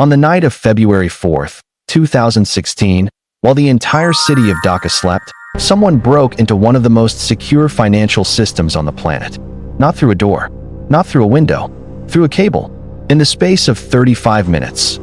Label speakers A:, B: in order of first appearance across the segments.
A: On the night of February 4th, 2016, while the entire city of Dhaka slept, someone broke into one of the most secure financial systems on the planet. Not through a door, not through a window, through a cable. In the space of 35 minutes,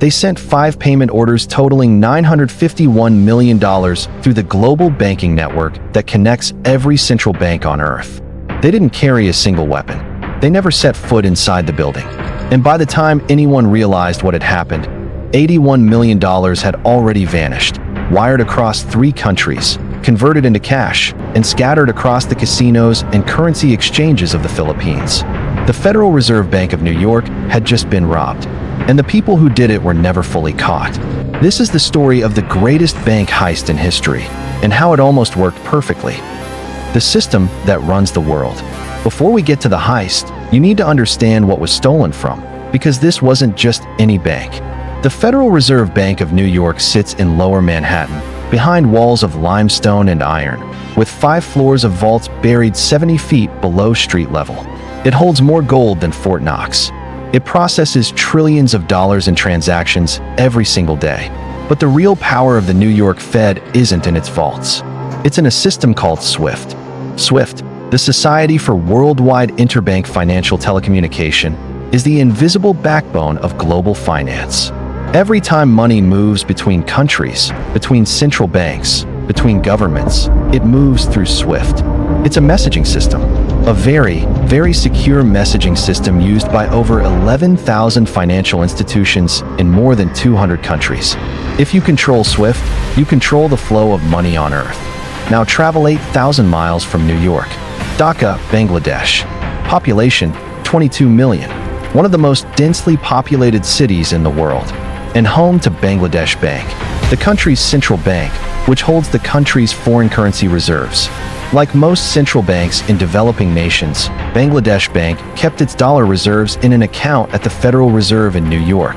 A: they sent 5 payment orders totaling $951 million through the global banking network that connects every central bank on Earth. They didn't carry a single weapon. They never set foot inside the building. And by the time anyone realized what had happened, $81 million had already vanished, wired across 3 countries, converted into cash, and scattered across the casinos and currency exchanges of the Philippines. The Federal Reserve Bank of New York had just been robbed, and the people who did it were never fully caught. This is the story of the greatest bank heist in history, and how it almost worked perfectly. The system that runs the world. Before we get to the heist, you need to understand what was stolen from, because this wasn't just any bank. The Federal Reserve Bank of New York sits in Lower Manhattan, behind walls of limestone and iron, with 5 floors of vaults buried 70 feet below street level. It holds more gold than Fort Knox. It processes trillions of dollars in transactions every single day. But the real power of the New York Fed isn't in its vaults. It's in a system called SWIFT. SWIFT, the Society for Worldwide Interbank Financial Telecommunication, is the invisible backbone of global finance. Every time money moves between countries, between central banks, between governments, it moves through SWIFT. It's a messaging system, a very, very secure messaging system used by over 11,000 financial institutions in more than 200 countries. If you control SWIFT, you control the flow of money on Earth. Now travel 8,000 miles from New York. Dhaka, Bangladesh. Population, 22 million. One of the most densely populated cities in the world. And home to Bangladesh Bank, the country's central bank, which holds the country's foreign currency reserves. Like most central banks in developing nations, Bangladesh Bank kept its dollar reserves in an account at the Federal Reserve in New York.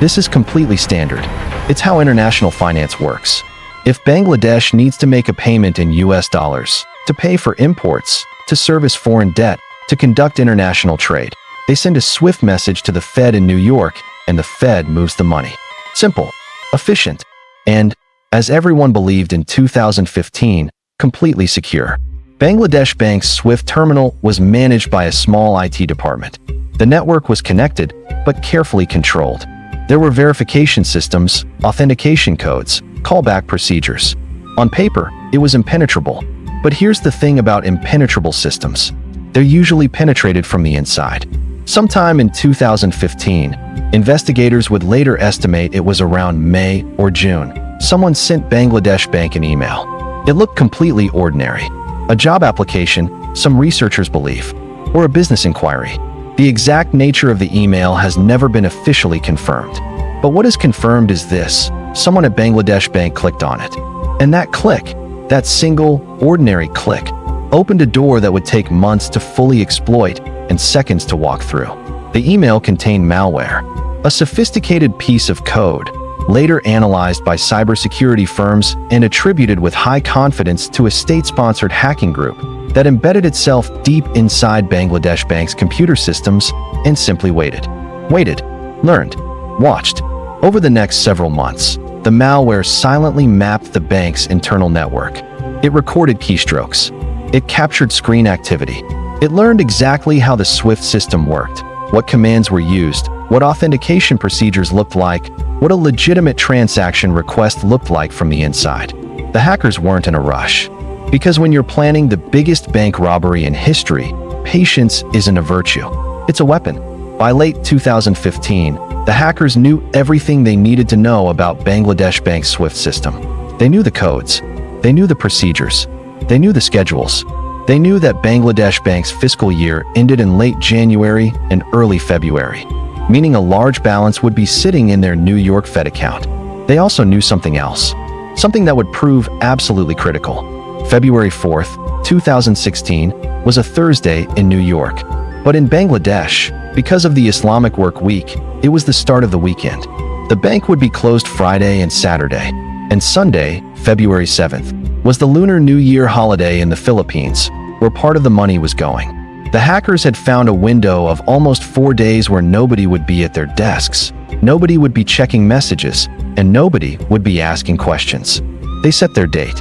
A: This is completely standard. It's how international finance works. If Bangladesh needs to make a payment in US dollars, to pay for imports, to service foreign debt, to conduct international trade, they send a SWIFT message to the Fed in New York, and the Fed moves the money. Simple, efficient, and, as everyone believed in 2015, completely secure. Bangladesh Bank's SWIFT terminal was managed by a small IT department. The network was connected, but carefully controlled. There were verification systems, authentication codes, callback procedures. On paper, it was impenetrable. But here's the thing about impenetrable systems. They're usually penetrated from the inside. Sometime in 2015, investigators would later estimate it was around May or June. Someone sent Bangladesh Bank an email. It looked completely ordinary. A job application, some researchers believe, or a business inquiry. The exact nature of the email has never been officially confirmed. But what is confirmed is this: someone at Bangladesh Bank clicked on it. And that click, that single, ordinary click, opened a door that would take months to fully exploit and seconds to walk through. The email contained malware, a sophisticated piece of code, later analyzed by cybersecurity firms and attributed with high confidence to a state-sponsored hacking group that embedded itself deep inside Bangladesh Bank's computer systems and simply waited, learned, watched. Over the next several months, the malware silently mapped the bank's internal network. It recorded keystrokes. It captured screen activity. It learned exactly how the SWIFT system worked, what commands were used, what authentication procedures looked like, what a legitimate transaction request looked like from the inside. The hackers weren't in a rush. Because when you're planning the biggest bank robbery in history, patience isn't a virtue. It's a weapon. By late 2015, the hackers knew everything they needed to know about Bangladesh Bank's SWIFT system. They knew the codes. They knew the procedures. They knew the schedules. They knew that Bangladesh Bank's fiscal year ended in late January and early February, meaning a large balance would be sitting in their New York Fed account. They also knew something else, something that would prove absolutely critical. February 4th, 2016, was a Thursday in New York. But in Bangladesh, because of the Islamic work week, it was the start of the weekend. The bank would be closed Friday and Saturday, and Sunday, February 7th, was the Lunar New Year holiday in the Philippines, where part of the money was going. The hackers had found a window of almost 4 days where nobody would be at their desks, nobody would be checking messages, and nobody would be asking questions. They set their date,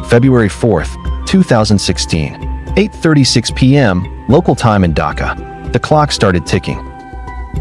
A: February 4th, 2016, 8:36 p.m. local time in Dhaka. The clock started ticking.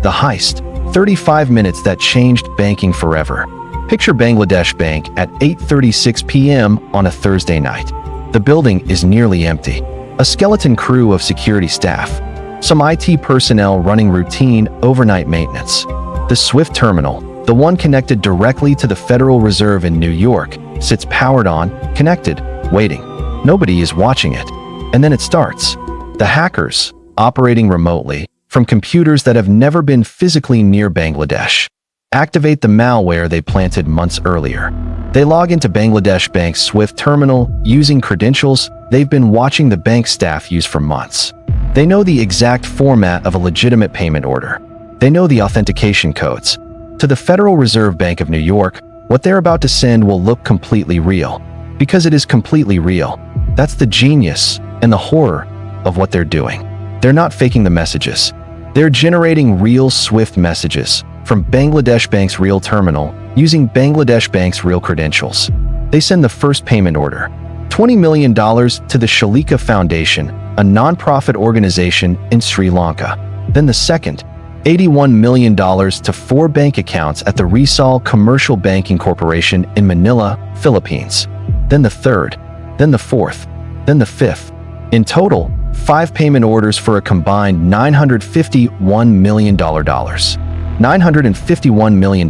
A: The heist, 35 minutes that changed banking forever. Picture Bangladesh Bank at 8:36 p.m. on a Thursday night. The building is nearly empty. A skeleton crew of security staff. Some IT personnel running routine overnight maintenance. The SWIFT terminal, the one connected directly to the Federal Reserve in New York, sits powered on, connected, waiting. Nobody is watching it. And then it starts. The hackers, operating remotely, from computers that have never been physically near Bangladesh, activate the malware they planted months earlier. They log into Bangladesh Bank's SWIFT terminal using credentials they've been watching the bank staff use for months. They know the exact format of a legitimate payment order. They know the authentication codes. To the Federal Reserve Bank of New York, what they're about to send will look completely real. Because it is completely real. That's the genius and the horror of what they're doing. They're not faking the messages. They're generating real SWIFT messages from Bangladesh Bank's real terminal using Bangladesh Bank's real credentials. They send the first payment order, $20 million to the Shalika Foundation, a non-profit organization in Sri Lanka. Then the second, $81 million to 4 bank accounts at the Rizal Commercial Banking Corporation in Manila, Philippines. Then the third, then the fourth, then the fifth. In total, 5 payment orders for a combined $951 million. $951 million.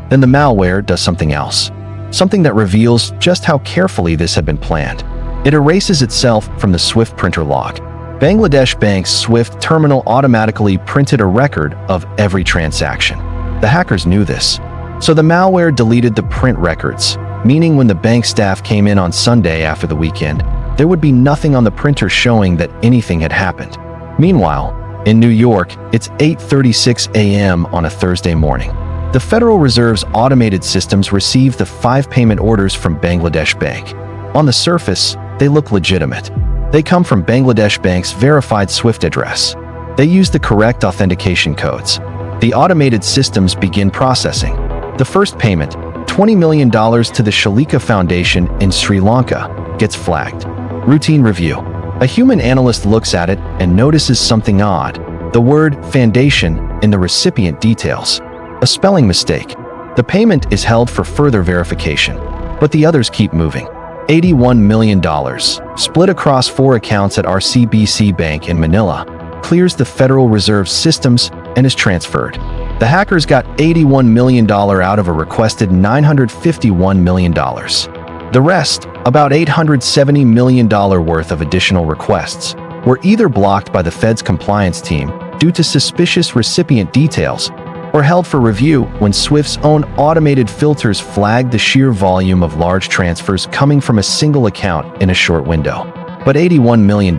A: Then the malware does something else. Something that reveals just how carefully this had been planned. It erases itself from the SWIFT printer log. Bangladesh Bank's SWIFT terminal automatically printed a record of every transaction. The hackers knew this. So the malware deleted the print records, meaning when the bank staff came in on Sunday after the weekend, there would be nothing on the printer showing that anything had happened. Meanwhile, in New York, it's 8:36 a.m. on a Thursday morning. The Federal Reserve's automated systems receive the 5 payment orders from Bangladesh Bank. On the surface, they look legitimate. They come from Bangladesh Bank's verified SWIFT address. They use the correct authentication codes. The automated systems begin processing. The first payment, $20 million to the Shalika Foundation in Sri Lanka, gets flagged. Routine review. A human analyst looks at it and notices something odd. The word foundation in the recipient details. A spelling mistake. The payment is held for further verification, but the others keep moving. $81 million, split across 4 accounts at RCBC Bank in Manila, clears the Federal Reserve systems and is transferred. The hackers got $81 million out of a requested $951 million. The rest, about $870 million worth of additional requests, were either blocked by the Fed's compliance team due to suspicious recipient details or held for review when SWIFT's own automated filters flagged the sheer volume of large transfers coming from a single account in a short window. But $81 million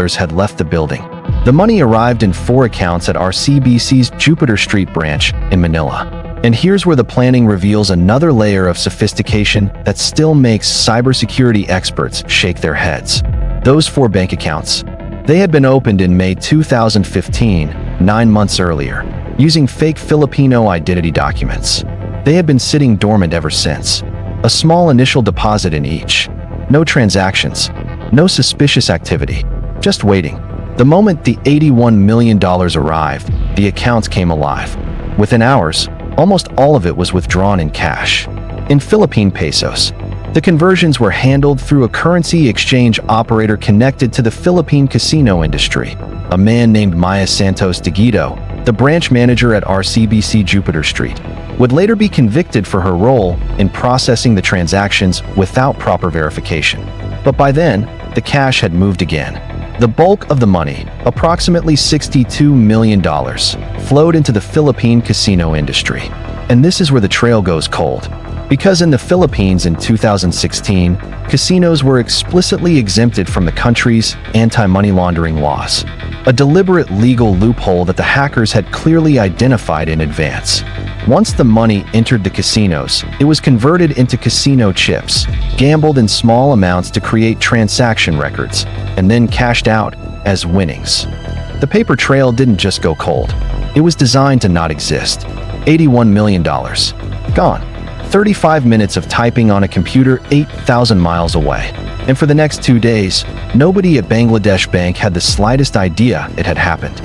A: had left the building. The money arrived in 4 accounts at RCBC's Jupiter Street branch in Manila. And here's where the planning reveals another layer of sophistication that still makes cybersecurity experts shake their heads. Those 4 bank accounts, they had been opened in May 2015, 9 months earlier, using fake Filipino identity documents. They had been sitting dormant ever since. A small initial deposit in each. No transactions, no suspicious activity, just waiting. The moment the $81 million arrived, the accounts came alive. Within hours, almost all of it was withdrawn in cash. In Philippine pesos, the conversions were handled through a currency exchange operator connected to the Philippine casino industry. A man named Maya Santos Diguito, the branch manager at RCBC Jupiter Street, would later be convicted for her role in processing the transactions without proper verification. But by then, the cash had moved again. The bulk of the money, approximately $62 million, flowed into the Philippine casino industry. And this is where the trail goes cold. Because in the Philippines in 2016, casinos were explicitly exempted from the country's anti-money laundering laws. A deliberate legal loophole that the hackers had clearly identified in advance. Once the money entered the casinos, it was converted into casino chips, gambled in small amounts to create transaction records, and then cashed out as winnings. The paper trail didn't just go cold. It was designed to not exist. $81 million. Gone. 35 minutes of typing on a computer 8,000 miles away. And for the next 2 days, nobody at Bangladesh Bank had the slightest idea it had happened.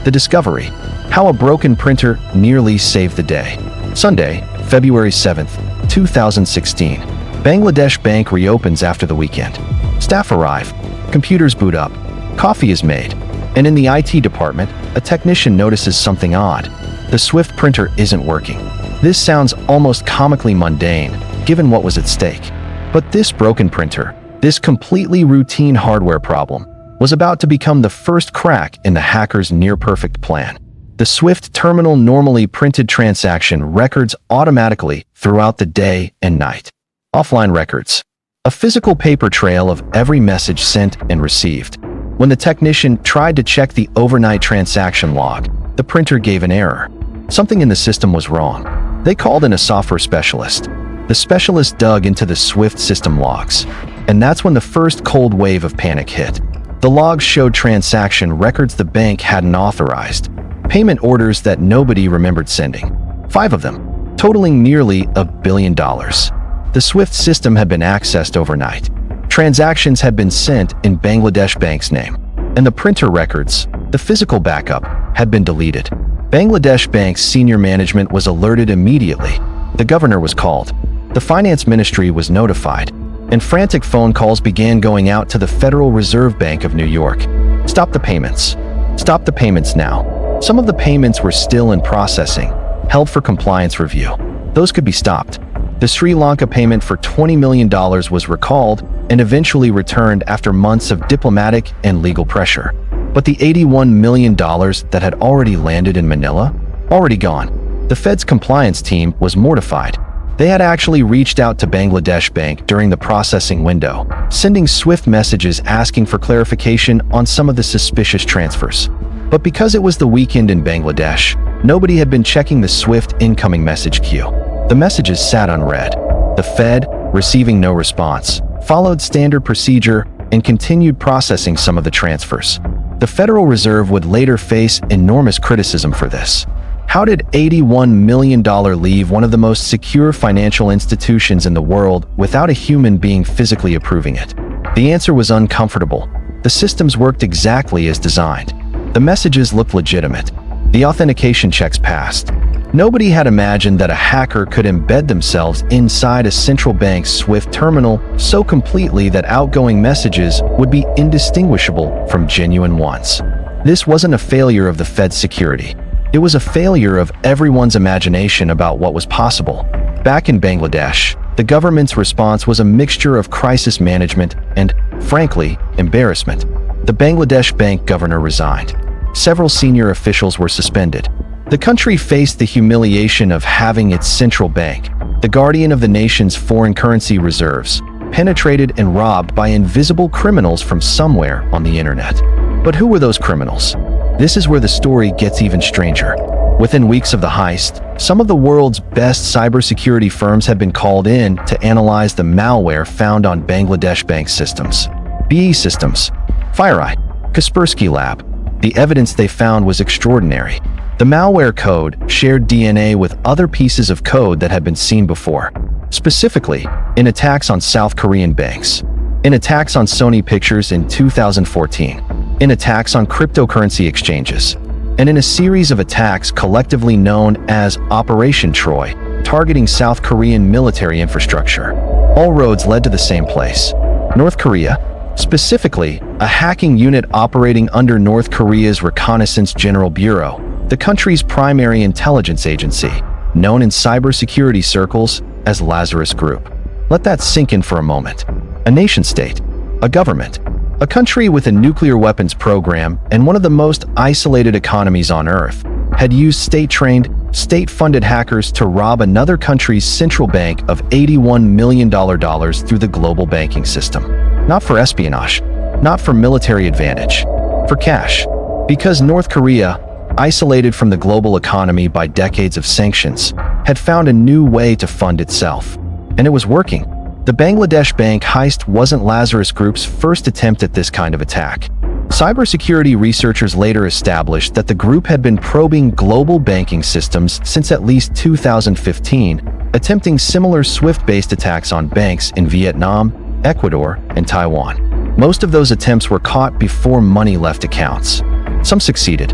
A: The discovery: how a broken printer nearly saved the day. Sunday, February 7th, 2016. Bangladesh Bank reopens after the weekend. Staff arrive. Computers boot up. Coffee is made. And in the IT department, a technician notices something odd. The Swift printer isn't working. This sounds almost comically mundane, given what was at stake. But this broken printer, this completely routine hardware problem, was about to become the first crack in the hacker's near-perfect plan. The Swift terminal normally printed transaction records automatically throughout the day and night. Offline records. A physical paper trail of every message sent and received. When the technician tried to check the overnight transaction log, the printer gave an error. Something in the system was wrong. They called in a software specialist. The specialist dug into the Swift system logs. And that's when the first cold wave of panic hit. The logs showed transaction records the bank hadn't authorized. Payment orders that nobody remembered sending. 5 of them, totaling nearly $1 billion. The Swift system had been accessed overnight. Transactions had been sent in Bangladesh Bank's name. And the printer records, the physical backup, had been deleted. Bangladesh Bank's senior management was alerted immediately. The governor was called. The finance ministry was notified. And frantic phone calls began going out to the Federal Reserve Bank of New York. Stop the payments. Stop the payments now. Some of the payments were still in processing, held for compliance review. Those could be stopped. The Sri Lanka payment for $20 million was recalled and eventually returned after months of diplomatic and legal pressure. But the $81 million that had already landed in Manila? Already gone. The Fed's compliance team was mortified. They had actually reached out to Bangladesh Bank during the processing window, sending Swift messages asking for clarification on some of the suspicious transfers. But because it was the weekend in Bangladesh, nobody had been checking the Swift incoming message queue. The messages sat unread. The Fed, receiving no response, followed standard procedure and continued processing some of the transfers. The Federal Reserve would later face enormous criticism for this. How did $81 million leave one of the most secure financial institutions in the world without a human being physically approving it? The answer was uncomfortable. The systems worked exactly as designed. The messages looked legitimate. The authentication checks passed. Nobody had imagined that a hacker could embed themselves inside a central bank's Swift terminal so completely that outgoing messages would be indistinguishable from genuine ones. This wasn't a failure of the Fed's security. It was a failure of everyone's imagination about what was possible. Back in Bangladesh, the government's response was a mixture of crisis management and, frankly, embarrassment. The Bangladesh Bank governor resigned. Several senior officials were suspended. The country faced the humiliation of having its central bank, the guardian of the nation's foreign currency reserves, penetrated and robbed by invisible criminals from somewhere on the internet. But who were those criminals? This is where the story gets even stranger. Within weeks of the heist, some of the world's best cybersecurity firms had been called in to analyze the malware found on Bangladesh Bank systems. BE Systems, FireEye, Kaspersky Lab. The evidence they found was extraordinary. The malware code shared DNA with other pieces of code that had been seen before, specifically in attacks on South Korean banks, in attacks on Sony Pictures in 2014, in attacks on cryptocurrency exchanges, and in a series of attacks collectively known as Operation Troy, targeting South Korean military infrastructure. All roads led to the same place, North Korea, specifically a hacking unit operating under North Korea's Reconnaissance General Bureau, the country's primary intelligence agency, known in cybersecurity circles as Lazarus Group. Let that sink in for a moment. A nation-state, a government, a country with a nuclear weapons program and one of the most isolated economies on Earth, had used state-trained, state-funded hackers to rob another country's central bank of $81 million through the global banking system. Not for espionage, not for military advantage, for cash. Because North Korea, isolated from the global economy by decades of sanctions, had found a new way to fund itself. And it was working. The Bangladesh Bank Heist wasn't Lazarus Group's first attempt at this kind of attack. Cybersecurity researchers later established that the group had been probing global banking systems since at least 2015, attempting similar SWIFT-based attacks on banks in Vietnam, Ecuador, and Taiwan. Most of those attempts were caught before money left accounts. Some succeeded.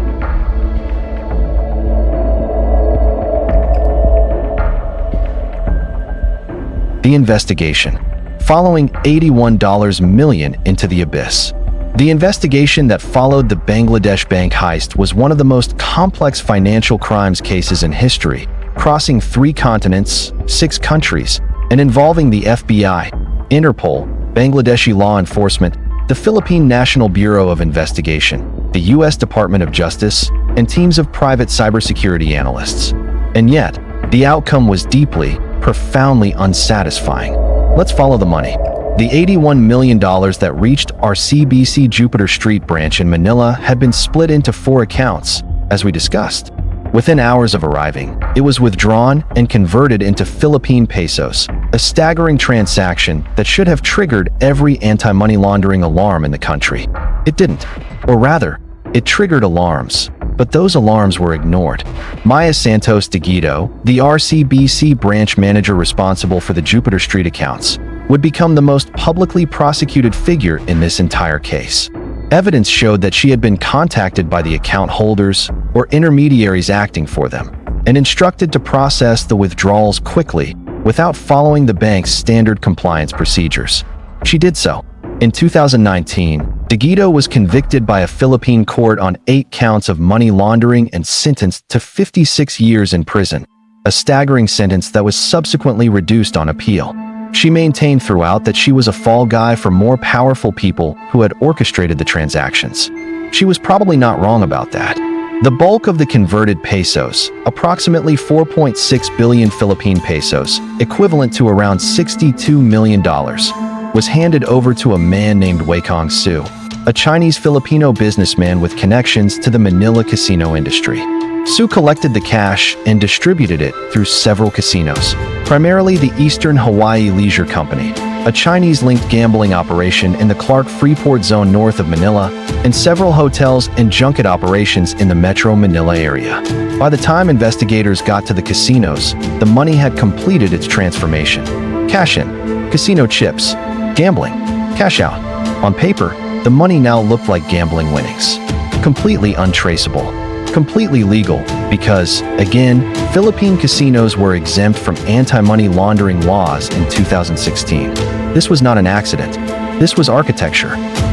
A: The investigation. Following $81 million into the abyss. The investigation that followed the Bangladesh Bank Heist was one of the most complex financial crimes cases in history, crossing 3 continents, 6 countries, and involving the FBI, Interpol, Bangladeshi law enforcement, the Philippine National Bureau of Investigation, the U.S. Department of Justice, and teams of private cybersecurity analysts. And yet, the outcome was deeply, profoundly unsatisfying. Let's follow the money. The $81 million that reached our CBC Jupiter Street branch in Manila had been split into 4 accounts, as we discussed. Within hours of arriving, it was withdrawn and converted into Philippine pesos, a staggering transaction that should have triggered every anti-money laundering alarm in the country. It didn't. Or rather, it triggered alarms, but those alarms were ignored. Maya Santos de Guido, the RCBC branch manager responsible for the Jupiter Street accounts, would become the most publicly prosecuted figure in this entire case. Evidence showed that she had been contacted by the account holders or intermediaries acting for them and instructed to process the withdrawals quickly without following the bank's standard compliance procedures. She did so. In 2019, De Guido was convicted by a Philippine court on 8 counts of money laundering and sentenced to 56 years in prison, a staggering sentence that was subsequently reduced on appeal. She maintained throughout that she was a fall guy for more powerful people who had orchestrated the transactions. She was probably not wrong about that. The bulk of the converted pesos, approximately 4.6 billion Philippine pesos, equivalent to around $62 million, was handed over to a man named Wei Su, a Chinese-Filipino businessman with connections to the Manila casino industry. Su collected the cash and distributed it through several casinos, primarily the Eastern Hawaii Leisure Company, a Chinese-linked gambling operation in the Clark-Freeport zone north of Manila, and several hotels and junket operations in the Metro Manila area. By the time investigators got to the casinos, the money had completed its transformation. Cash in, casino chips, gambling, cash out. On paper, the money now looked like gambling winnings. Completely untraceable. Completely legal because, again, Philippine casinos were exempt from anti-money laundering laws in 2016. This was not an accident. This was architecture.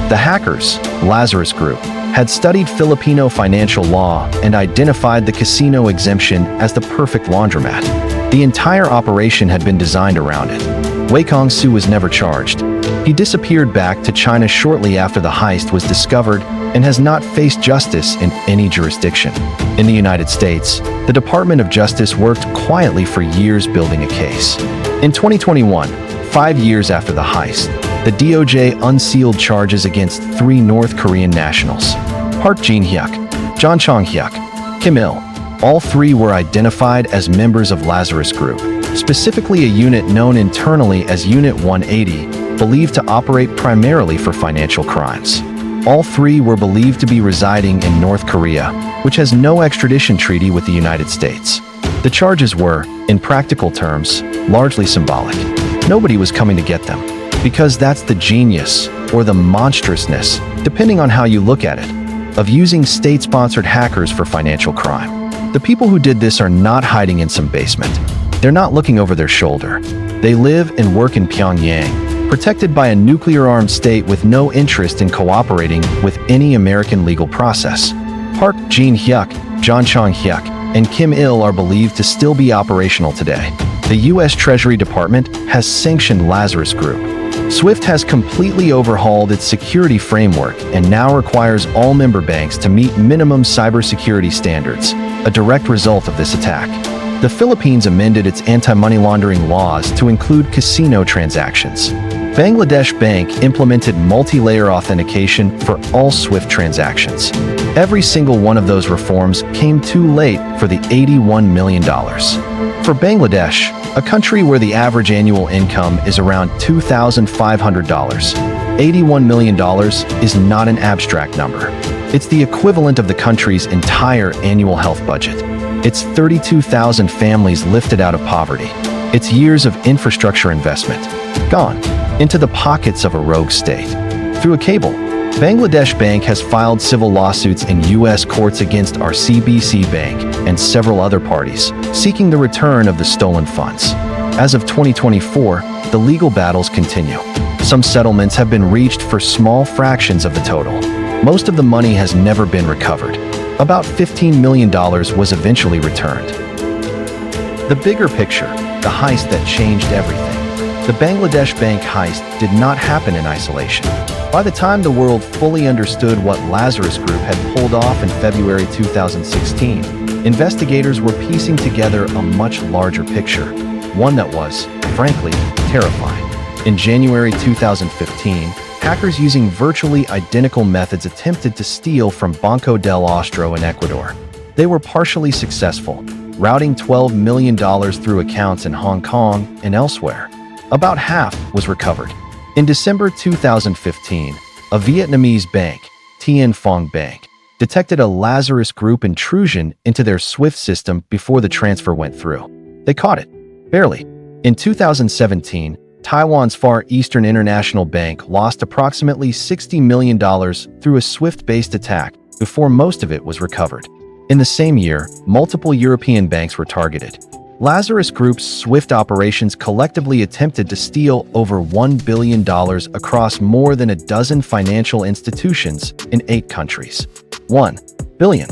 A: The hackers, Lazarus Group, had studied Filipino financial law and identified the casino exemption as the perfect laundromat. The entire operation had been designed around it. Wei Su was never charged. He disappeared back to China shortly after the heist was discovered and has not faced justice in any jurisdiction. In the United States, the Department of Justice worked quietly for years building a case. In 2021, 5 years after the heist, the DOJ unsealed charges against 3 North Korean nationals: Park Jin-hyuk, John Chong-hyuk, Kim Il. All 3 were identified as members of Lazarus Group, specifically a unit known internally as Unit 180, believed to operate primarily for financial crimes. All 3 were believed to be residing in North Korea, which has no extradition treaty with the United States. The charges were, in practical terms, largely symbolic. Nobody was coming to get them, because that's the genius, or the monstrousness, depending on how you look at it, of using state-sponsored hackers for financial crime. The people who did this are not hiding in some basement. They're not looking over their shoulder. They live and work in Pyongyang, protected by a nuclear-armed state with no interest in cooperating with any American legal process. Park Jin-hyuk, John Chong-hyuk, and Kim Il are believed to still be operational today. The U.S. Treasury Department has sanctioned Lazarus Group. SWIFT has completely overhauled its security framework and now requires all member banks to meet minimum cybersecurity standards, a direct result of this attack. The Philippines amended its anti-money laundering laws to include casino transactions. Bangladesh Bank implemented multi-layer authentication for all SWIFT transactions. Every single one of those reforms came too late for the $81 million. For Bangladesh, a country where the average annual income is around $2,500, $81 million is not an abstract number. It's the equivalent of the country's entire annual health budget. It's 32,000 families lifted out of poverty. It's years of infrastructure investment, gone into the pockets of a rogue state. Through a cable, Bangladesh Bank has filed civil lawsuits in U.S. courts against RCBC Bank and several other parties, seeking the return of the stolen funds. As of 2024, the legal battles continue. Some settlements have been reached for small fractions of the total. Most of the money has never been recovered. About $15 million was eventually returned. The bigger picture, the heist that changed everything. The Bangladesh Bank Heist did not happen in isolation. By the time the world fully understood what Lazarus Group had pulled off in February 2016, investigators were piecing together a much larger picture, one that was, frankly, terrifying. In January 2015, hackers using virtually identical methods attempted to steal from Banco del Austro in Ecuador. They were partially successful, routing $12 million through accounts in Hong Kong and elsewhere. About half was recovered. In December 2015, a Vietnamese bank, Tien Phong Bank, detected a Lazarus Group intrusion into their SWIFT system before the transfer went through. They caught it, barely. In 2017, Taiwan's Far Eastern International Bank lost approximately $60 million through a SWIFT-based attack before most of it was recovered. In the same year, multiple European banks were targeted. Lazarus Group's SWIFT operations collectively attempted to steal over $1 billion across more than a dozen financial institutions in 8 countries. $1 billion.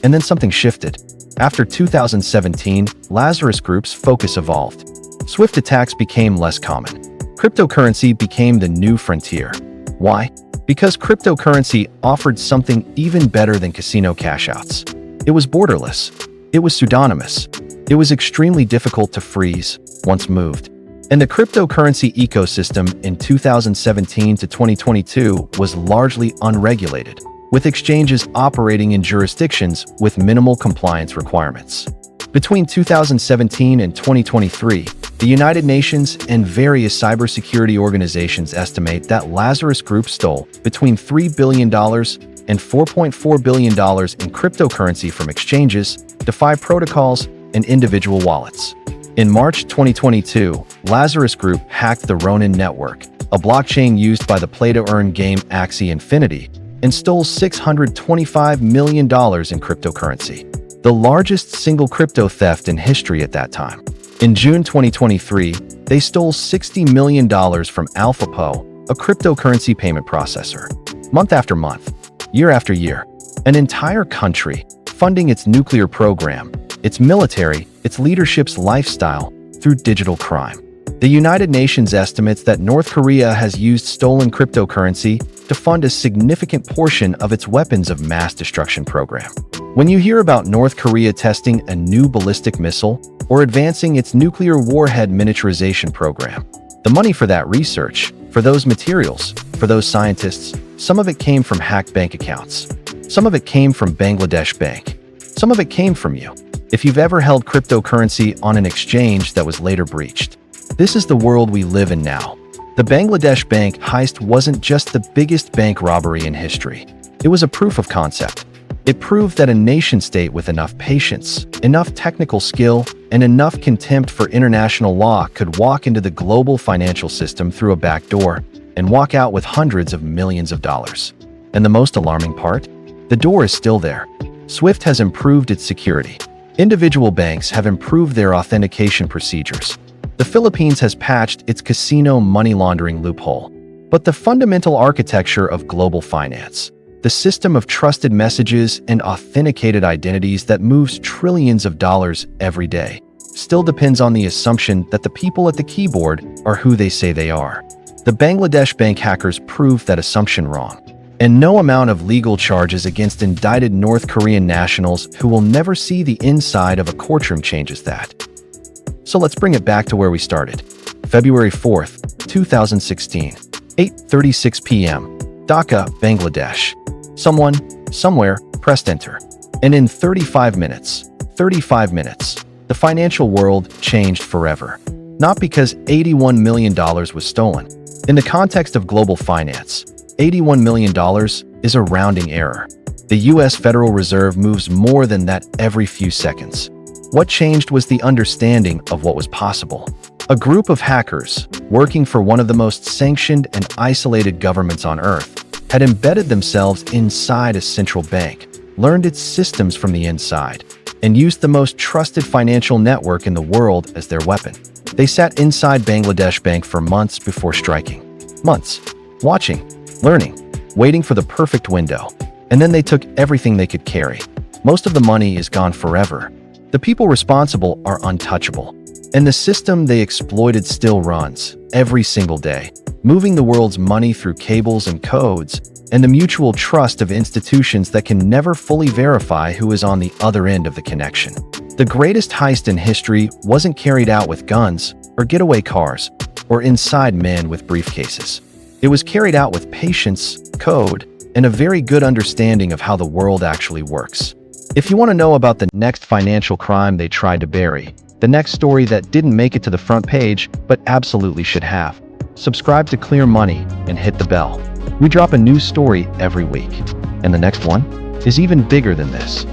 A: And then something shifted. After 2017, Lazarus Group's focus evolved. SWIFT attacks became less common. Cryptocurrency became the new frontier. Why? Because cryptocurrency offered something even better than casino cash-outs. It was borderless. It was pseudonymous. It was extremely difficult to freeze once moved. And the cryptocurrency ecosystem in 2017 to 2022 was largely unregulated, with exchanges operating in jurisdictions with minimal compliance requirements. Between 2017 and 2023, the United Nations and various cybersecurity organizations estimate that Lazarus Group stole between $3 billion and $4.4 billion in cryptocurrency from exchanges, DeFi protocols, and individual wallets. In March 2022, Lazarus Group hacked the Ronin network, a blockchain used by the play-to-earn game Axie Infinity, and stole $625 million in cryptocurrency, the largest single crypto theft in history at that time. In June 2023, they stole $60 million from AlphaPo, a cryptocurrency payment processor. Month after month, year after year, an entire country funding its nuclear program, its military, its leadership's lifestyle through digital crime. The United Nations estimates that North Korea has used stolen cryptocurrency to fund a significant portion of its weapons of mass destruction program. When you hear about North Korea testing a new ballistic missile or advancing its nuclear warhead miniaturization program, the money for that research, for those materials, for those scientists, some of it came from hacked bank accounts. Some of it came from Bangladesh Bank. Some of it came from you. If you've ever held cryptocurrency on an exchange that was later breached. This is the world we live in now. The Bangladesh Bank Heist wasn't just the biggest bank robbery in history. It was a proof of concept. It proved that a nation-state with enough patience, enough technical skill, and enough contempt for international law could walk into the global financial system through a back door and walk out with hundreds of millions of dollars. And the most alarming part? The door is still there. SWIFT has improved its security. Individual banks have improved their authentication procedures. The Philippines has patched its casino money laundering loophole. But the fundamental architecture of global finance, the system of trusted messages and authenticated identities that moves trillions of dollars every day, still depends on the assumption that the people at the keyboard are who they say they are. The Bangladesh bank hackers proved that assumption wrong. And no amount of legal charges against indicted North Korean nationals who will never see the inside of a courtroom changes that. So let's bring it back to where we started. February 4th, 2016, 8:36 p.m., Dhaka, Bangladesh. Someone, somewhere, pressed enter. And in 35 minutes, the financial world changed forever. Not because $81 million was stolen. In the context of global finance, $81 million is a rounding error. The US Federal Reserve moves more than that every few seconds. What changed was the understanding of what was possible. A group of hackers, working for one of the most sanctioned and isolated governments on Earth, had embedded themselves inside a central bank, learned its systems from the inside, and used the most trusted financial network in the world as their weapon. They sat inside Bangladesh Bank for months before striking. Months. Watching, learning, waiting for the perfect window. And then they took everything they could carry. Most of the money is gone forever. The people responsible are untouchable. And the system they exploited still runs, every single day, moving the world's money through cables and codes, and the mutual trust of institutions that can never fully verify who is on the other end of the connection. The greatest heist in history wasn't carried out with guns, or getaway cars, or inside men with briefcases. It was carried out with patience, code, and a very good understanding of how the world actually works. If you want to know about the next financial crime they tried to bury, the next story that didn't make it to the front page, but absolutely should have, subscribe to Clear Money and hit the bell. We drop a new story every week, and the next one is even bigger than this.